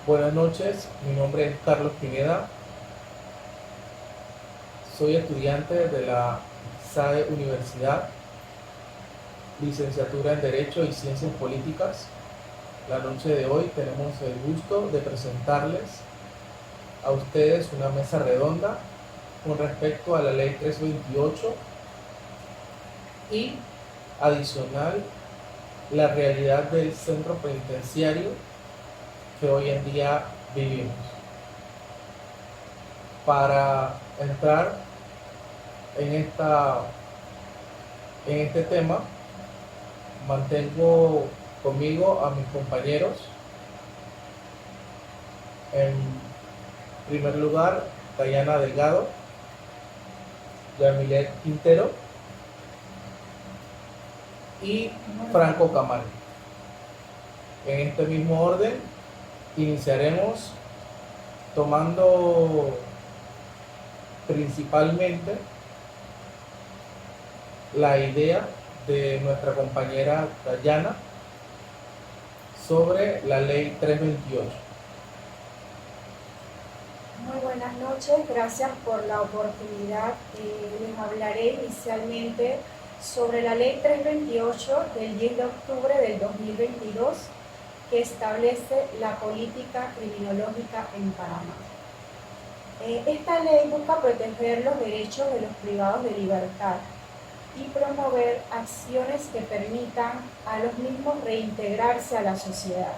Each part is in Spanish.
Buenas noches, mi nombre es Carlos Pineda, soy estudiante de la SAE Universidad, licenciatura en Derecho y Ciencias Políticas. La noche de hoy tenemos el gusto de presentarles a ustedes una mesa redonda con respecto a la Ley 328 y adicional la realidad del centro penitenciario que hoy en día vivimos. Para entrar en, en este tema, mantengo conmigo a mis compañeros. En primer lugar, Dayana Delgado, Yamilet Quintero y Franco Camargo. En este mismo orden, iniciaremos tomando principalmente la idea de nuestra compañera Dayana sobre la ley 328. Muy buenas noches, gracias por la oportunidad. Les hablaré inicialmente sobre la ley 328 del 10 de octubre del 2022 que establece la política criminológica en Panamá. Esta ley busca proteger los derechos de los privados de libertad y promover acciones que permitan a los mismos reintegrarse a la sociedad.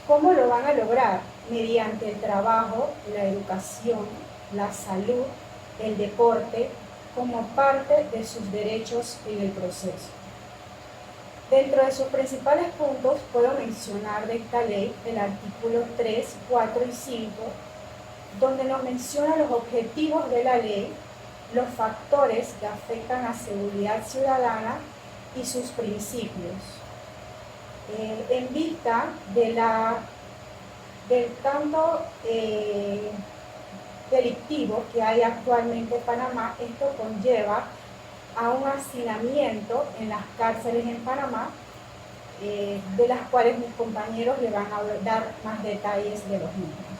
¿Cómo lo van a lograr? Mediante el trabajo, la educación, la salud, el deporte, como parte de sus derechos en el proceso. Dentro de sus principales puntos puedo mencionar de esta ley el artículo 3, 4 y 5, donde nos menciona los objetivos de la ley, los factores que afectan a seguridad ciudadana y sus principios. En vista de del tanto delictivo que hay actualmente en Panamá, esto conlleva a un hacinamiento en las cárceles en Panamá, de las cuales mis compañeros le van a dar más detalles de los mismos.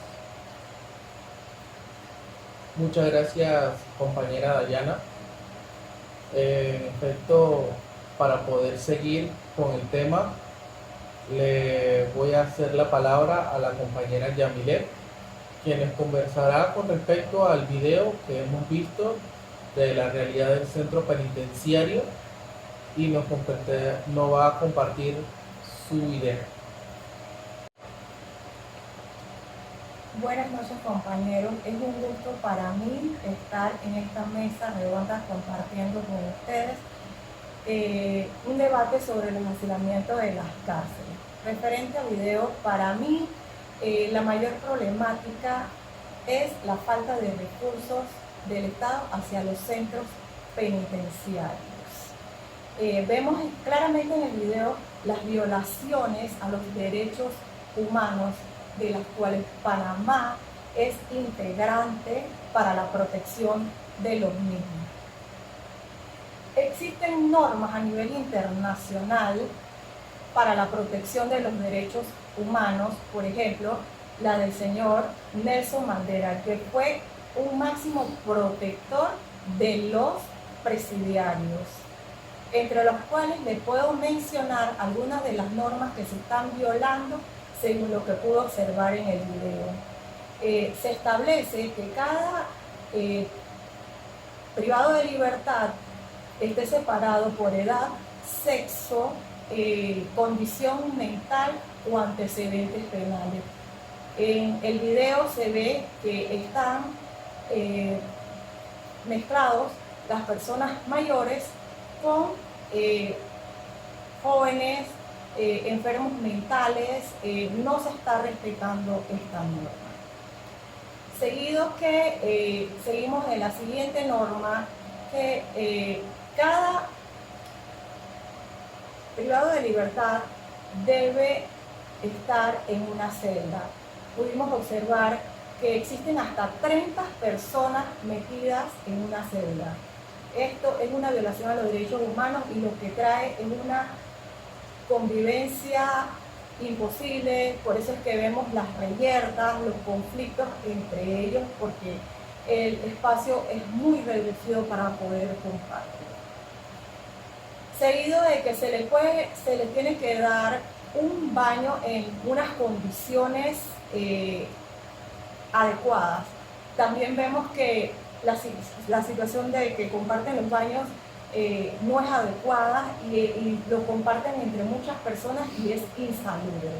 Muchas gracias, compañera Dayana. En efecto, para poder seguir con el tema, le voy a hacer la palabra a la compañera Yamilet, quien les conversará con respecto al video que hemos visto de la realidad del centro penitenciario y nos va a compartir su idea. Buenas noches, compañeros. Es un gusto para mí estar en esta mesa redonda compartiendo con ustedes un debate sobre el hacinamiento de las cárceles. Referente al video, para mí la mayor problemática es la falta de recursos del Estado hacia los centros penitenciarios. Vemos claramente en el video las violaciones a los derechos humanos de las cuales Panamá es integrante para la protección de los mismos. Existen normas a nivel internacional para la protección de los derechos humanos, por ejemplo, la del señor Nelson Mandela, que fue un máximo protector de los presidiarios, entre los cuales le puedo mencionar algunas de las normas que se están violando según lo que pude observar en el video. Se establece que cada privado de libertad esté separado por edad, sexo, condición mental o antecedentes penales. En el video se ve que están mezclados las personas mayores con jóvenes, enfermos mentales. No se está respetando esta norma. Seguido que seguimos en la siguiente norma, que cada privado de libertad debe estar en una celda. Pudimos observar que existen hasta 30 personas metidas en una celda. Esto es una violación a los derechos humanos y lo que trae es una convivencia imposible, por eso es que vemos las reyertas, los conflictos entre ellos, porque el espacio es muy reducido para poder compartir. Seguido de que se le tiene que dar un baño en unas condiciones adecuadas. También vemos que la situación de que comparten los baños no es adecuada y lo comparten entre muchas personas y es insalubre.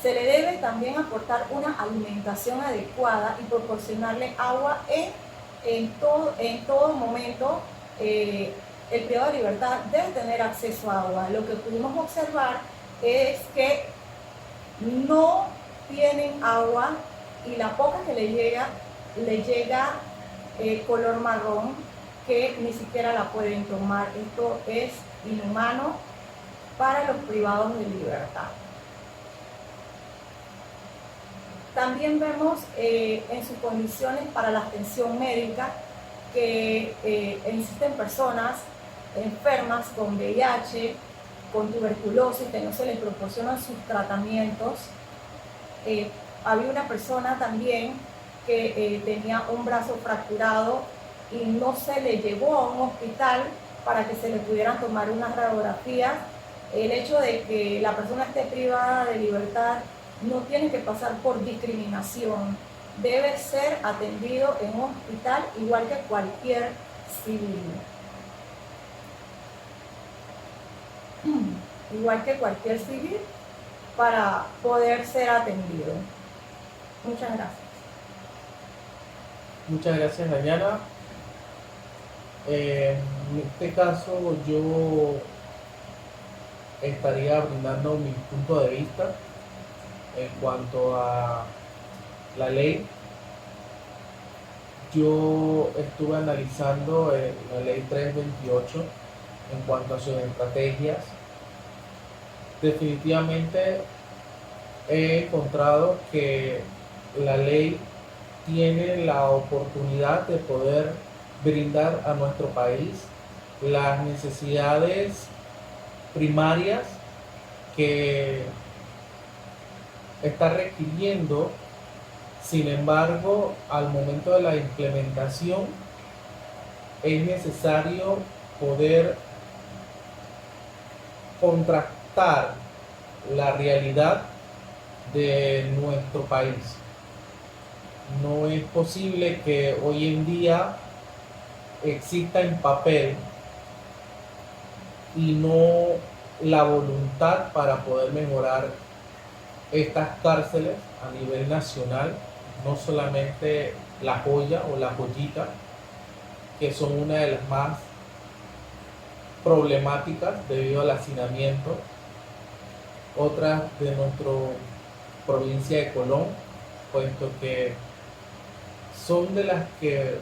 Se le debe también aportar una alimentación adecuada y proporcionarle agua en todo momento. El privado de libertad debe tener acceso a agua. Lo que pudimos observar es que no tienen agua y la poca que le llega color marrón, que ni siquiera la pueden tomar. Esto es inhumano para los privados de libertad. También vemos en sus condiciones para la atención médica que existen personas enfermas con VIH, con tuberculosis, que no se les proporcionan sus tratamientos. Había una persona también que tenía un brazo fracturado y no se le llevó a un hospital para que se le pudieran tomar unas radiografías. El hecho de que la persona esté privada de libertad no tiene que pasar por discriminación, debe ser atendido en un hospital igual que cualquier civil. Igual que cualquier civil para poder ser atendido. Muchas gracias. Muchas gracias, Dayana. En este caso yo estaría brindando mi punto de vista en cuanto a la ley. Yo estuve analizando la ley 328 en cuanto a sus estrategias. Definitivamente he encontrado que la ley tiene la oportunidad de poder brindar a nuestro país las necesidades primarias que está requiriendo. Sin embargo, al momento de la implementación es necesario poder contrastar la realidad de nuestro país. No es posible que hoy en día exista en papel y no la voluntad para poder mejorar estas cárceles a nivel nacional, no solamente La Joya o La Joyita, que son una de las más problemáticas debido al hacinamiento, otras de nuestra provincia de Colón, puesto que son de las que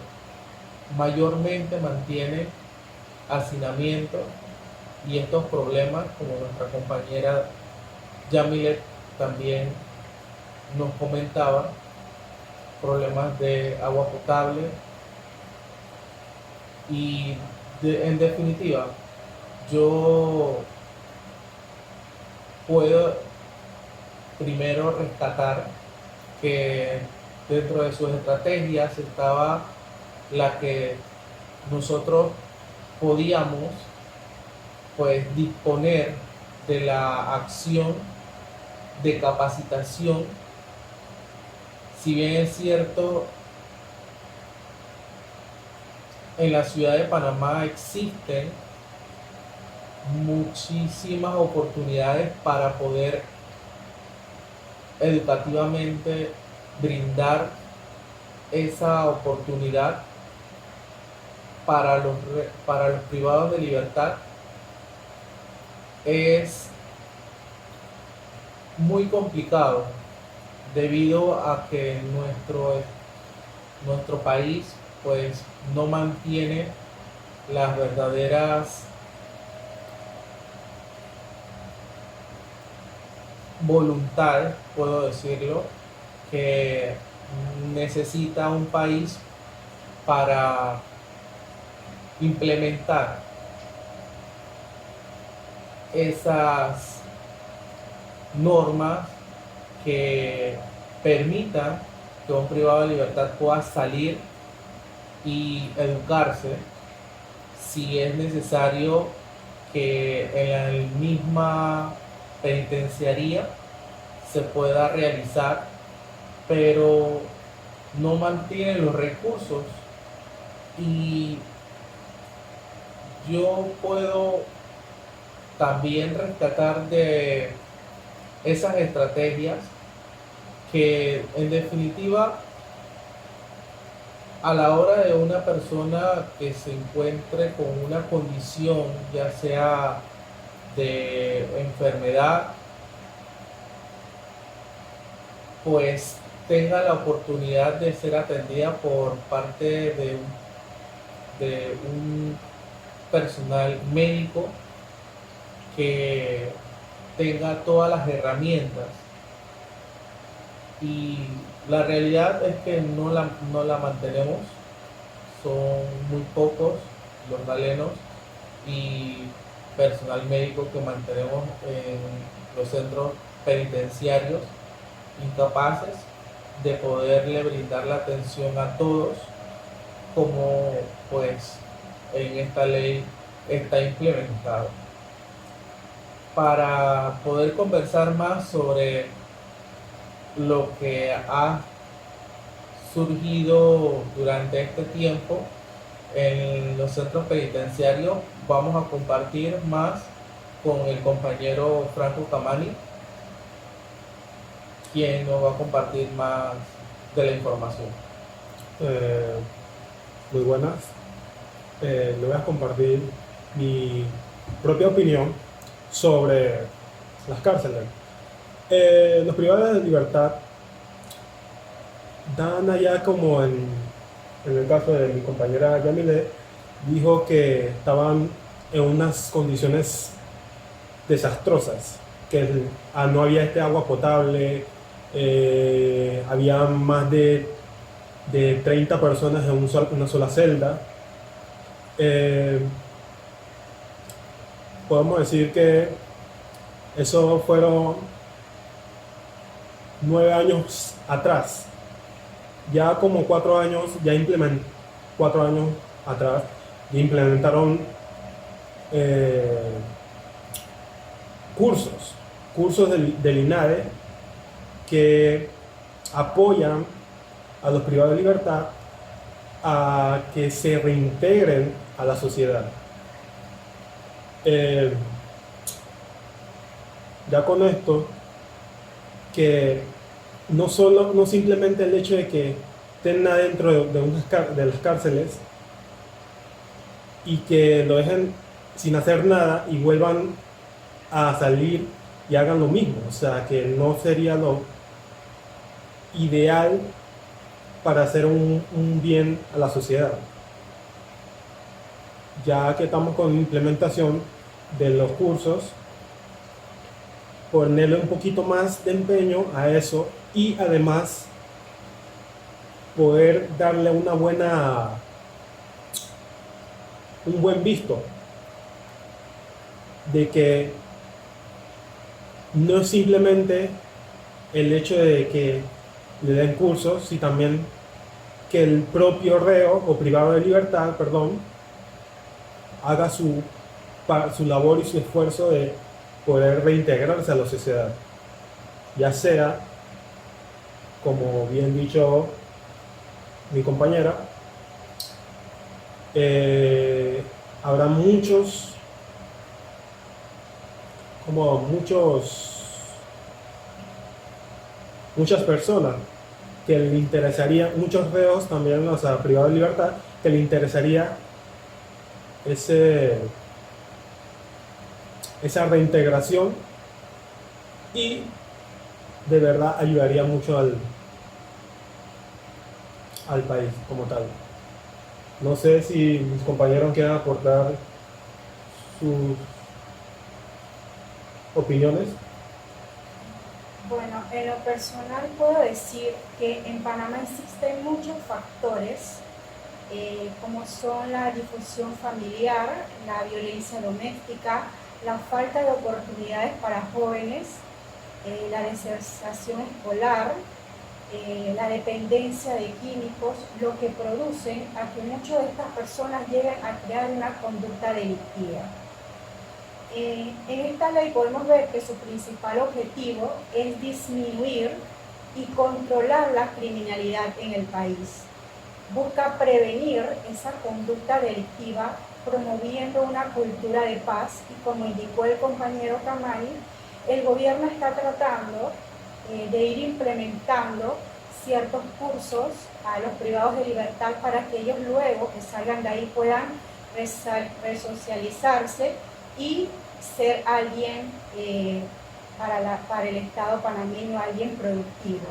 mayormente mantienen hacinamiento y estos problemas, como nuestra compañera Yamilet también nos comentaba, problemas de agua potable y en definitiva yo puedo primero rescatar que dentro de sus estrategias estaba la que nosotros podíamos pues disponer de la acción de capacitación. Si bien es cierto, en la ciudad de Panamá existen muchísimas oportunidades para poder educativamente brindar esa oportunidad para los privados de libertad, es muy complicado debido a que nuestro país pues no mantiene las verdaderas voluntades, puedo decirlo, que necesita un país para implementar esas normas que permitan que un privado de libertad pueda salir y educarse si es necesario que en la misma penitenciaría se pueda realizar, pero no mantienen los recursos. Y yo puedo también rescatar de esas estrategias que en definitiva a la hora de una persona que se encuentre con una condición, ya sea de enfermedad, pues tenga la oportunidad de ser atendida por parte de un personal médico que tenga todas las herramientas. Y la realidad es que no la mantenemos, son muy pocos los galenos y personal médico que mantenemos en los centros penitenciarios, incapaces de poderle brindar la atención a todos como pues en esta ley está implementado. Para poder conversar más sobre lo que ha surgido durante este tiempo en los centros penitenciarios, vamos a compartir más con el compañero Franco Camani, quien nos va a compartir más de la información. Muy buenas. Le voy a compartir mi propia opinión sobre las cárceles. Los privados de libertad dan allá como en el caso de mi compañera Yamile, dijo que estaban en unas condiciones desastrosas, que no había agua potable, había más de 30 personas en una sola celda. Podemos decir que eso fueron 9 años atrás. Ya como 4 años, 4 años atrás, ya implementaron cursos del INADE que apoyan a los privados de libertad a que se reintegren a la sociedad. Ya con esto, que no simplemente el hecho de que estén adentro de las cárceles y que lo dejen sin hacer nada y vuelvan a salir y hagan lo mismo, o sea, que no sería lo ideal para hacer un bien a la sociedad. Ya que estamos con la implementación de los cursos, ponerle un poquito más de empeño a eso y además poder darle un buen visto de que no es simplemente el hecho de que le den cursos, sino también que el propio reo o privado de libertad, haga su labor y su esfuerzo de poder reintegrarse a la sociedad, ya sea, como bien dicho mi compañera, habrá muchas personas que le interesaría, muchos reos también, o sea, privados de libertad, que le interesaría esa reintegración y de verdad ayudaría mucho al país como tal. No sé si mis compañeros quieren aportar sus opiniones. Bueno, en lo personal puedo decir que en Panamá existen muchos factores, como son la difusión familiar, la violencia doméstica, la falta de oportunidades para jóvenes la deserción escolar, la dependencia de químicos, lo que producen a que muchas de estas personas lleguen a crear una conducta delictiva. En esta ley podemos ver que su principal objetivo es disminuir y controlar la criminalidad en el país. Busca prevenir esa conducta delictiva promoviendo una cultura de paz y, como indicó el compañero Kamani, el gobierno está tratando de ir implementando ciertos cursos a los privados de libertad para que ellos luego que salgan de ahí puedan resocializarse y ser alguien para el Estado panameño, alguien productivo.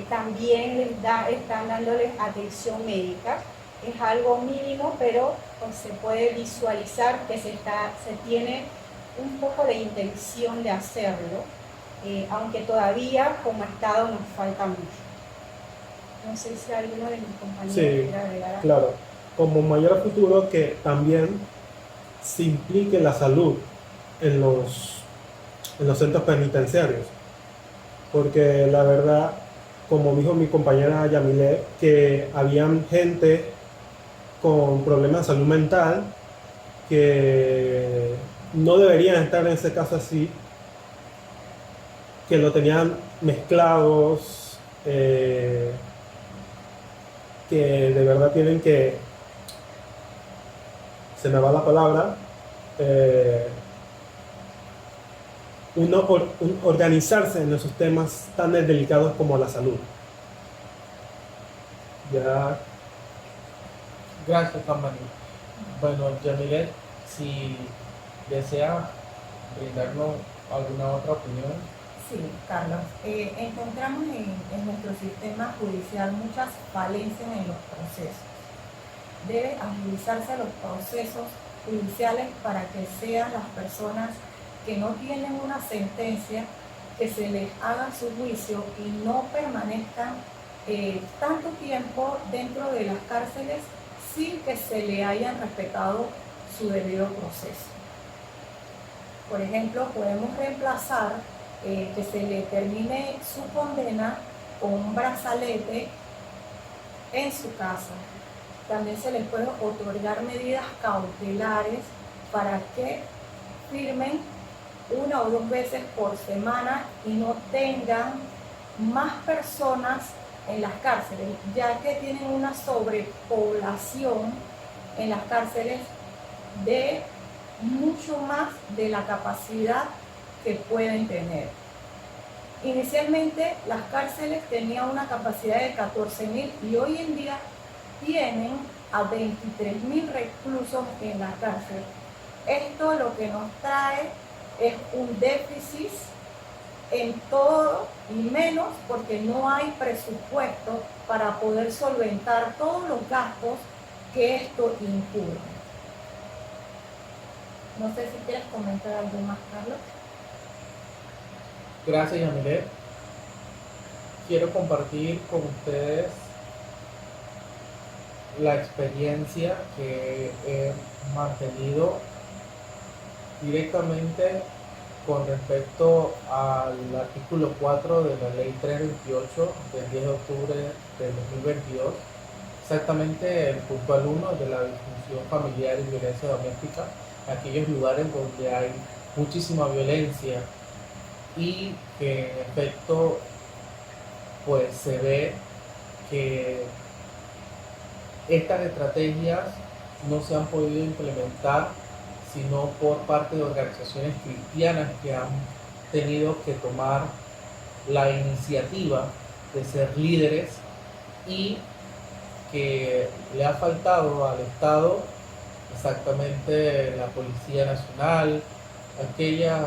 También están dándoles atención médica, es algo mínimo, pero pues, se puede visualizar que se tiene un poco de intención de hacerlo, aunque todavía como Estado nos falta mucho. No sé si alguno de mis compañeros quiere agregar algo. Claro, como mayor futuro que también se implique la salud en los centros penitenciarios, porque la verdad, como dijo mi compañera Yamile, que habían gente con problemas de salud mental que no deberían estar en ese caso así, que lo tenían mezclados, que de verdad tienen que, se me va la palabra, organizarse en esos temas tan delicados como la salud. Ya. Gracias, Kamani. Bueno, Yamilet, si desea brindarnos alguna otra opinión. Sí, Carlos. Encontramos en nuestro sistema judicial muchas falencias en los procesos. Debe agilizarse los procesos judiciales para que sean las personas que no tienen una sentencia, que se les haga su juicio y no permanezcan tanto tiempo dentro de las cárceles sin que se le hayan respetado su debido proceso. Por ejemplo, podemos reemplazar que se le termine su condena con un brazalete en su casa. También se les puede otorgar medidas cautelares para que firmen 1 o 2 veces por semana y no tengan más personas en las cárceles, ya que tienen una sobrepoblación en las cárceles de mucho más de la capacidad que pueden tener. Inicialmente las cárceles tenían una capacidad de 14.000 y hoy en día tienen a 23.000 reclusos en la cárcel. Esto lo que nos trae es un déficit en todo y menos porque no hay presupuesto para poder solventar todos los gastos que esto incurre. No sé si quieres comentar algo más, Carlos. Gracias, Yamilet. Quiero compartir con ustedes la experiencia que he mantenido directamente con respecto al artículo 4 de la ley 328 del 10 de octubre del 2022, exactamente el puntual 1 de la disfunción familiar y violencia doméstica, aquellos lugares donde hay muchísima violencia y que en efecto pues se ve que estas estrategias no se han podido implementar sino por parte de organizaciones cristianas que han tenido que tomar la iniciativa de ser líderes y que le ha faltado al Estado exactamente la Policía Nacional, aquellas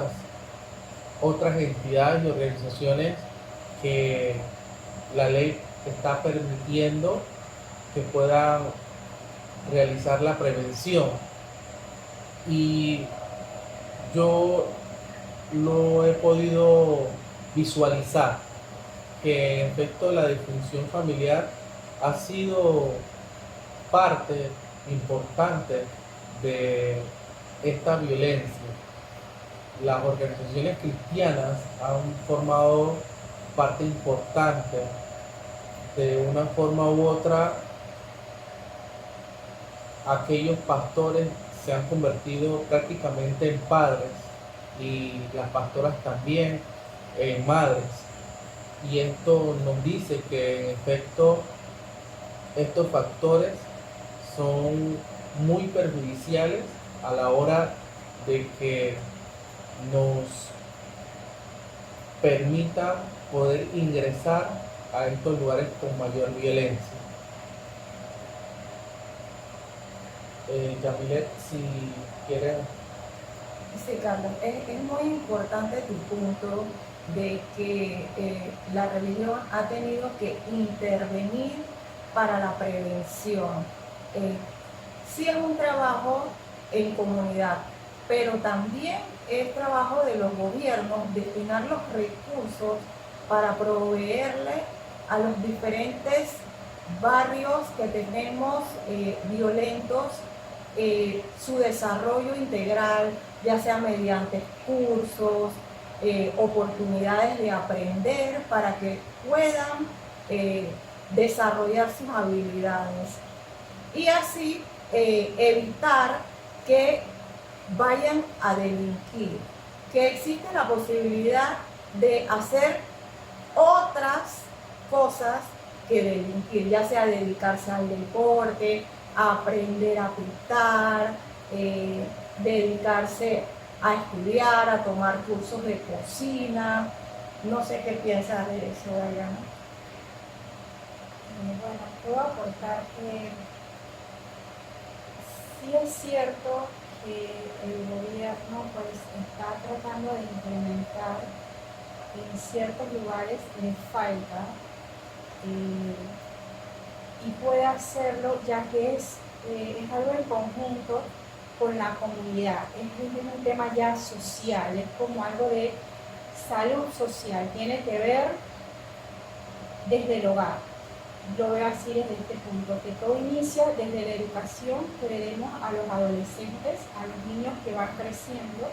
otras entidades y organizaciones que la ley está permitiendo que puedan realizar la prevención. Y yo lo he podido visualizar que en efecto la disfunción familiar ha sido parte importante de esta violencia. las organizaciones cristianas han formado parte importante. De una forma u otra, aquellos pastores se han convertido prácticamente en padres y las pastoras también en madres. Y esto nos dice que en efecto estos factores son muy perjudiciales a la hora de que nos permita poder ingresar a estos lugares con mayor violencia. Yamilet, si quieres. Sí, Carlos, es muy importante tu punto de que la religión ha tenido que intervenir para la prevención. Sí es un trabajo en comunidad, pero también es trabajo de los gobiernos destinar los recursos para proveerle a los diferentes barrios que tenemos violentos su desarrollo integral, ya sea mediante cursos, oportunidades de aprender para que puedan desarrollar sus habilidades y así evitar que vayan a delinquir, que existe la posibilidad de hacer otras cosas que delinquir, ya sea dedicarse al deporte, a aprender a pintar, dedicarse a estudiar, a tomar cursos de cocina. No sé qué piensas de eso, Dayana. Bueno, puedo aportar que sí es cierto que el gobierno pues está tratando de implementar en ciertos lugares les falta y puede hacerlo ya que es algo en conjunto con la comunidad, es un tema ya social, es como algo de salud social, tiene que ver desde el hogar. Lo veo así desde este punto, que todo inicia desde la educación que le demos a los adolescentes, a los niños que van creciendo,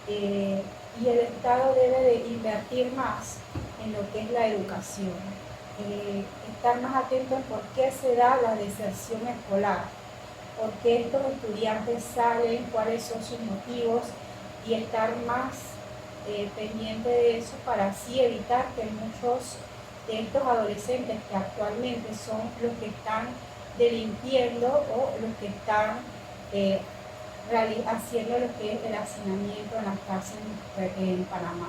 y el Estado debe de invertir más en lo que es la educación, estar más atento en por qué se da la deserción escolar, por qué estos estudiantes salen, cuáles son sus motivos y estar más pendiente de eso para así evitar que muchos de estos adolescentes que actualmente son los que están delinquiendo o los que están haciendo lo que es el hacinamiento en las cárceles en Panamá.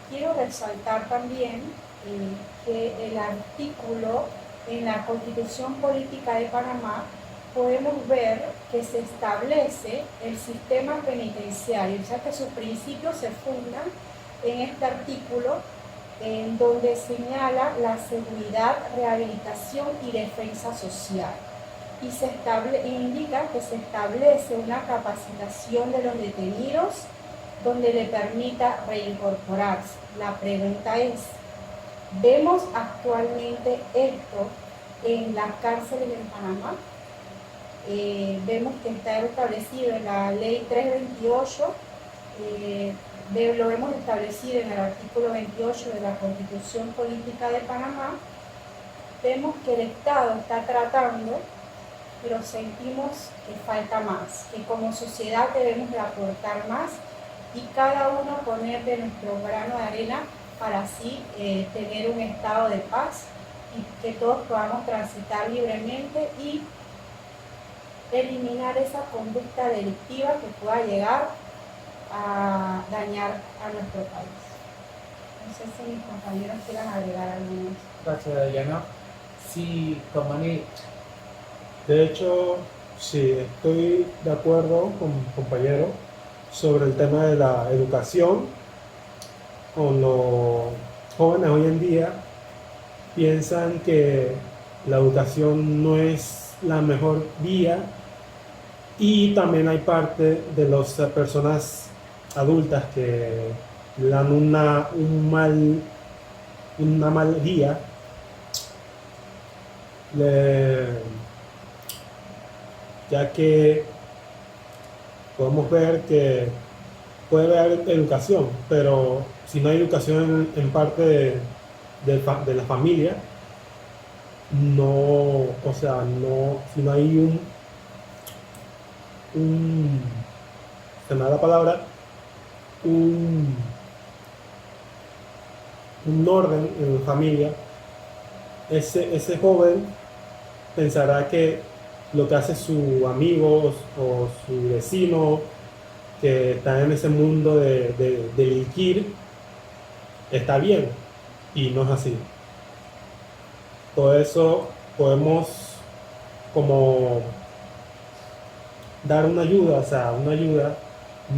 Quiero resaltar también que el artículo en la Constitución Política de Panamá podemos ver que se establece el sistema penitenciario, o sea que sus principios se fundan en este artículo en donde señala la seguridad, rehabilitación y defensa social. Y indica que se establece una capacitación de los detenidos donde le permita reincorporarse. La pregunta es, ¿vemos actualmente esto en las cárceles en Panamá? Vemos que está establecido en la ley 328, lo hemos establecido en el artículo 28 de la Constitución Política de Panamá. Vemos que el Estado está tratando, pero sentimos que falta más, que como sociedad debemos de aportar más y cada uno poner de nuestro grano de arena para así tener un estado de paz y que todos podamos transitar libremente y eliminar esa conducta delictiva que pueda llegar a dañar a nuestro país. No sé si mis compañeros quieran agregar algo más. Gracias, Dayana. Sí, Tomani. De hecho, sí, estoy de acuerdo con mi compañero sobre el tema de la educación. Con los jóvenes hoy en día piensan que la educación no es la mejor vía y también hay parte de las personas adultas que le dan una mal guía, ya que podemos ver que puede haber educación, pero si no hay educación en parte de la familia, no, o sea, no, si no hay un se me da la palabra, un, un orden en la familia, ese joven pensará que lo que hace su amigo o su vecino que está en ese mundo de delinquir está bien, y no es así. Todo eso podemos como dar una ayuda, o sea, una ayuda,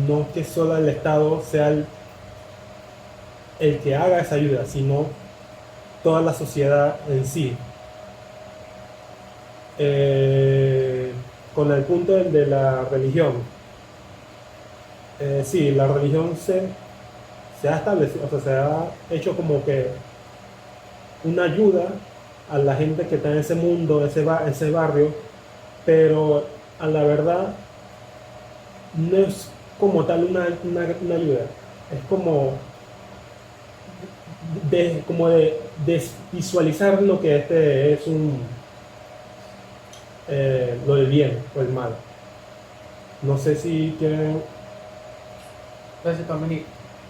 no que solo el Estado sea el que haga esa ayuda, sino toda la sociedad en sí. Con el punto de la religión, sí, la religión se ha establecido, o sea, se ha hecho como que una ayuda a la gente que está en ese mundo, ese barrio, pero a la verdad no es como tal una ayuda, es como de desvisualizar lo que es lo del bien o el mal. No sé si tienen. Gracias, Camille.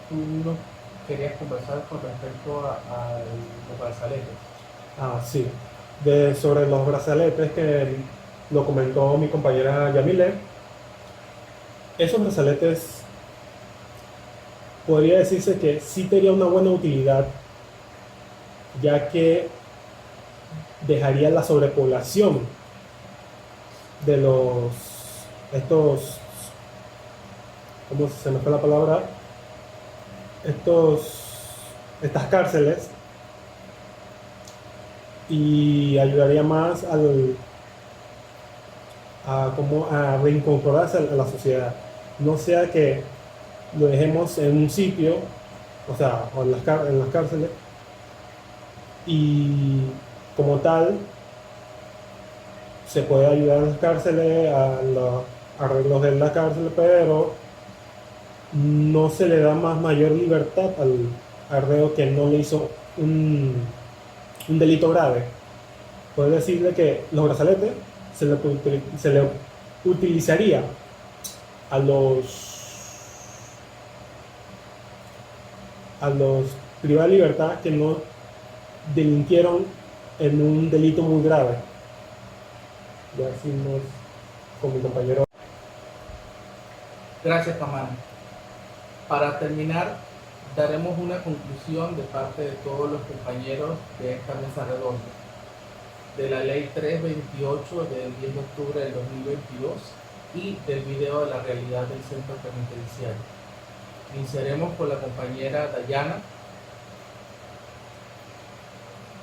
Tú nos querías conversar con respecto a los brazaletes. Ah, sí. Sobre los brazaletes que lo comentó mi compañera Yamile. Esos brazaletes podría decirse que sí tenía una buena utilidad, ya que dejaría la sobrepoblación de estos, ¿cómo se me fue la palabra? Estas cárceles, y ayudaría más a reincorporarse a la sociedad. No sea que lo dejemos en un sitio, o sea, o en las cárceles, y como tal se puede ayudar en las cárceles a los arreglos de la cárcel, pero no se le da mayor libertad al reo que no le hizo un delito grave. Puede decirle que los brazaletes se le utilizaría a los privados de libertad que no delinquieron en un delito muy grave. Ya decimos con mi compañero. Gracias, Camán. Para terminar, daremos una conclusión de parte de todos los compañeros de esta mesa redonda de la Ley 328 del 10 de octubre del 2022 y del video de la realidad del centro penitenciario. Iniciaremos con la compañera Dayana.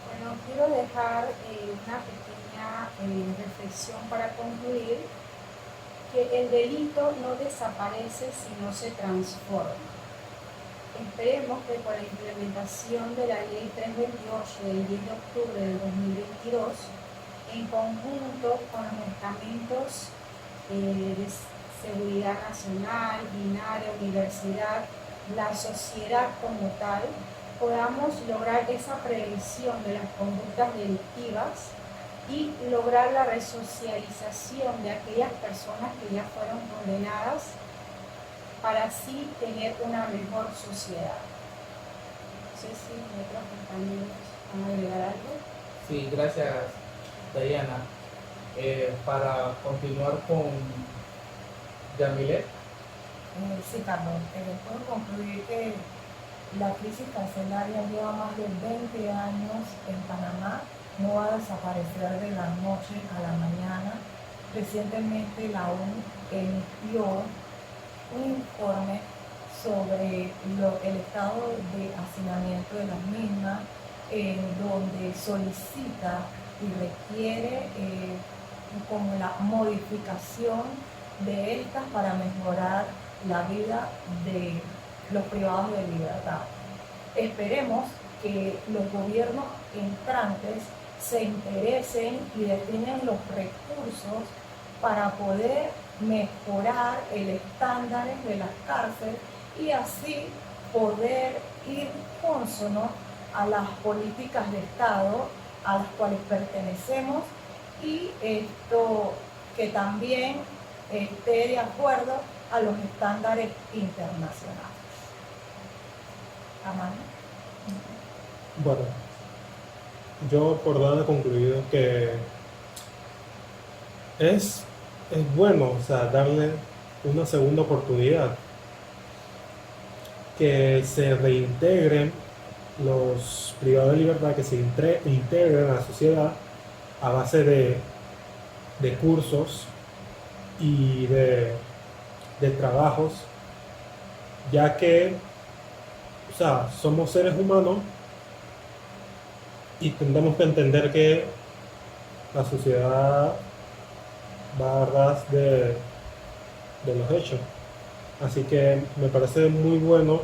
Bueno, quiero dejar una pequeña reflexión para concluir, que el delito no desaparece sino se transforma. Esperemos que con la implementación de la Ley 328 del 10 de octubre del 2022, en conjunto con los estamentos de seguridad nacional, binaria, universidad, la sociedad como tal, podamos lograr esa prevención de las conductas delictivas y lograr la resocialización de aquellas personas que ya fueron condenadas, para así tener una mejor sociedad. No sé si otros compañeros van a agregar algo. Sí, gracias, Dayana. Para continuar con Yamilet. Sí, Carlos, puedo concluir que la crisis carcelaria lleva más de 20 años en Panamá, no va a desaparecer de la noche a la mañana. Recientemente la ONU emitió un informe sobre el estado de hacinamiento de las mismas, en donde solicita y requiere como la modificación de estas para mejorar la vida de los privados de libertad. Esperemos que los gobiernos entrantes se interesen y destinen los recursos para poder mejorar el estándar de las cárceles y así poder ir consono a las políticas de Estado a las cuales pertenecemos y esto que también esté de acuerdo a los estándares internacionales. Amanda. Bueno, yo por dar de concluido que es bueno, o sea, darle una segunda oportunidad, que se reintegren los privados de libertad, que se integren a la sociedad a base de cursos y de trabajos, ya que, o sea, somos seres humanos y tendremos que entender que la sociedad va a ras de los hechos. Así que me parece muy bueno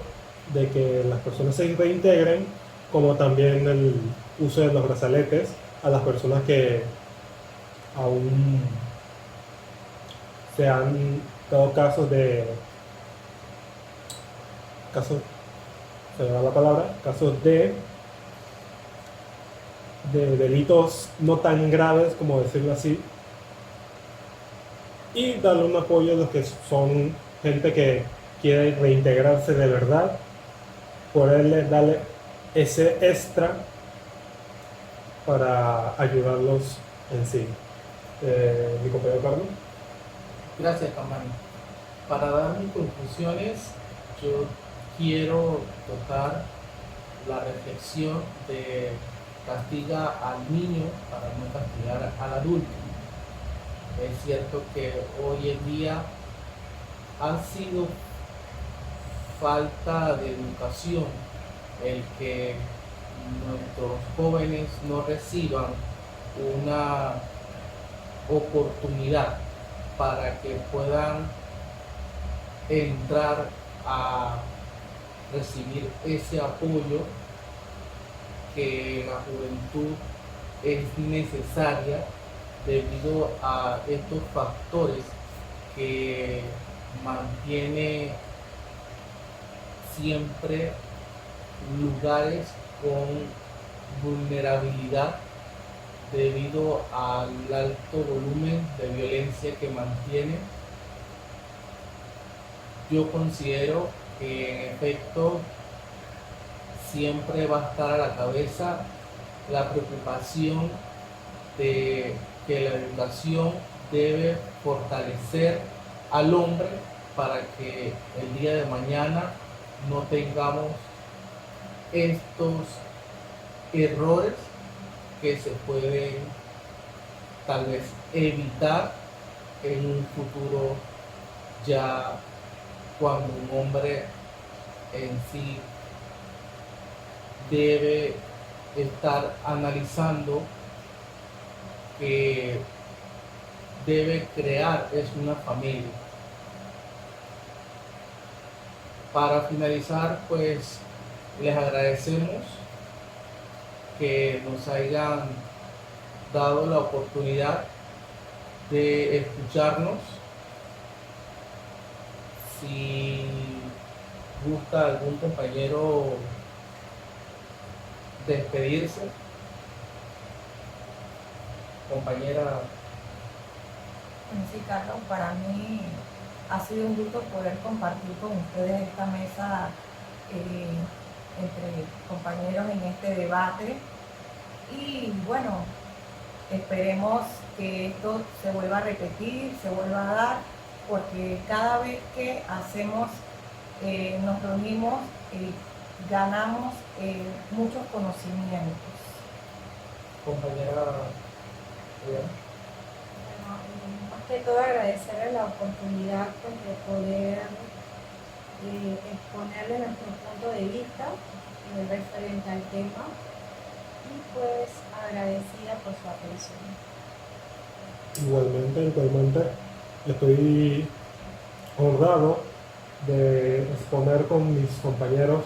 de que las personas se reintegren, como también el uso de los brazaletes a las personas que aún se han dado casos, se me va la palabra, casos de delitos no tan graves, como decirlo así, y darle un apoyo a los que son gente que quiere reintegrarse de verdad, poderle darle ese extra para ayudarlos en sí. Mi compañero Carlos. Gracias, Camani. Para dar mis conclusiones, yo quiero tocar la reflexión de castiga al niño para no castigar al adulto. Es cierto que hoy en día ha sido falta de educación el que nuestros jóvenes no reciban una oportunidad para que puedan entrar a recibir ese apoyo que la juventud es necesaria debido a estos factores que mantiene siempre lugares con vulnerabilidad debido al alto volumen de violencia que mantiene. Yo considero que en efecto siempre va a estar a la cabeza la preocupación de que la educación debe fortalecer al hombre para que el día de mañana no tengamos estos errores que se pueden tal vez evitar en un futuro, ya cuando un hombre en sí debe estar analizando que debe crear es una familia. Para finalizar, pues les agradecemos que nos hayan dado la oportunidad de escucharnos. Si gusta algún compañero despedirse, compañera. Sí, Carlos, para mí ha sido un gusto poder compartir con ustedes esta mesa entre compañeros en este debate. Y bueno, esperemos que esto se vuelva a repetir, se vuelva a dar, porque cada vez que hacemos, nos reunimos, ganamos muchos conocimientos. Compañera. Más que todo agradecerle la oportunidad pues, de poder exponerle nuestro punto de vista referente al tema y pues agradecida por su atención. Igualmente, estoy honrado de exponer con mis compañeros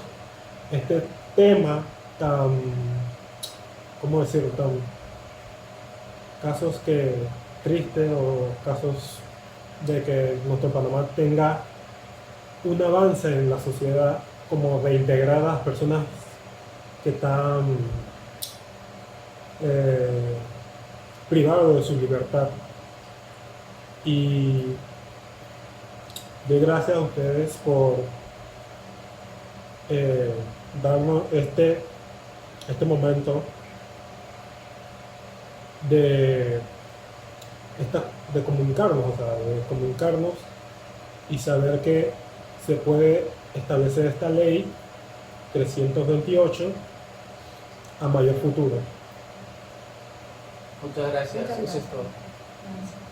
este tema tan, ¿cómo decirlo?, tan casos que tristes, o casos de que nuestro Panamá tenga un avance en la sociedad, como reintegrar a las personas que están privados de su libertad. Y doy gracias a ustedes por darnos este momento de, de comunicarnos, o sea, de comunicarnos y saber que se puede establecer esta ley 328 a mayor futuro. Muchas gracias. Muchas Eso es gracias. todo. Gracias.